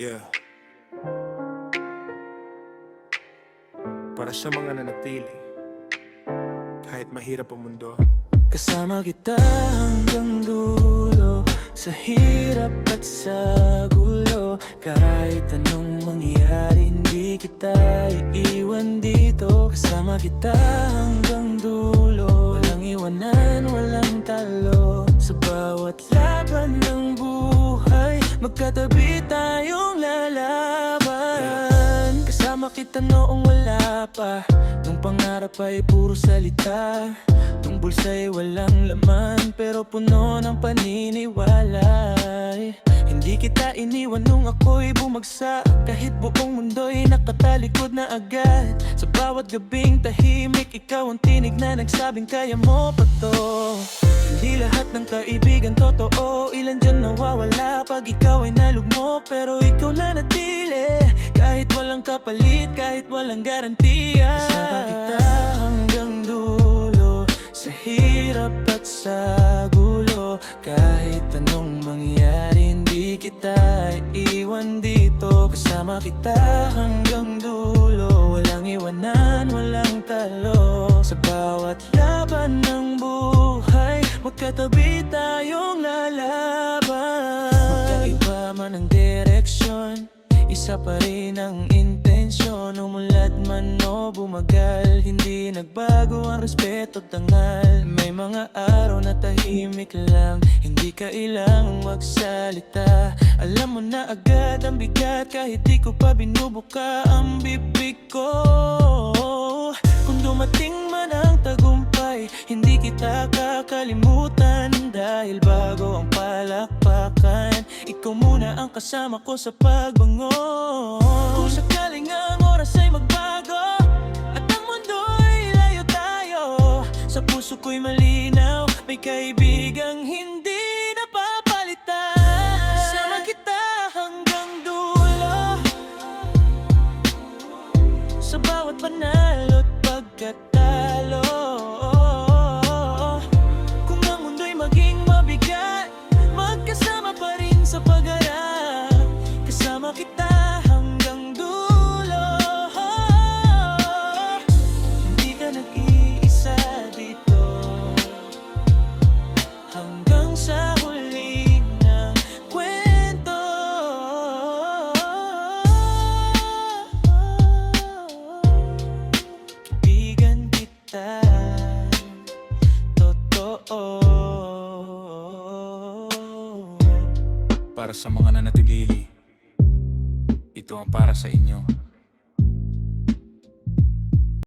Yeah. Para sa mga nanatili, kahit mahirap ang mundo. Kasama kita hanggang dulo, sa hirap at sa gulo. Kahit anong mangyari, hindi kita iiwan dito. Kasama kita hanggang dulo, walang iwanan, walang talo. Sa bawat laban ng buhay, magkatabi tayong lalaban. Kasama kita noong wala pa, nung pangarap ay puro salita, nung bulsa'y walang laman pero puno ng paniniwala. Hindi kita iniwan nung ako'y bumagsak, kahit buong mundo'y nakatalikod na agad. Sa bawat gabing tahimik, ikaw ang tinig na nagsabing kaya mo pa to. Hindi lahat ng kaibigan totoo, ilan dyan nawawala pag ikaw ay nalugmo. Pero ikaw na natili, kahit walang kapalit, kahit walang garantiya. Kasama kita hanggang dulo, sa hirap at sa gulo. Kahit anong mangyari, hindi kita iiwan dito. Kasama kita hanggang dulo, walang iwanan, walang talo. Sa bawat laban ng buhay, magkatabi tayong lalaban. Magkaiba man ang direksyon, isa pa rin ang intensyon. Umulat man o bumagal, hindi nagbago ang respeto at dangal. May mga araw na tahimik lang, hindi kailangang magsalita. Alam mo na agad ang bigat, kahit di ko pa binubuka ang bibig ko. Kung dumating man ang tagumpay, hindi kita kakalimutan. Dahil bago ang palakpakan, ikaw muna ang kasama ko sa pagbangon. Kung sakaling ang oras ay magbago at ang mundo'y layo tayo, sa puso ko'y malinaw, may kaibigang hindi napapalitan. Kasama kita hanggang dulo, sa bawat panalo't pagkatalo. Kung ang mundo'y maging mabigat, magkasama pa rin sa pagharap. Kasama kita hanggang dulo, hindi ka nag-iisa dito. Hanggang sa huli ng kwento, kaibigan kita, totoo. Para sa mga nanatili, ito ang para sa inyo.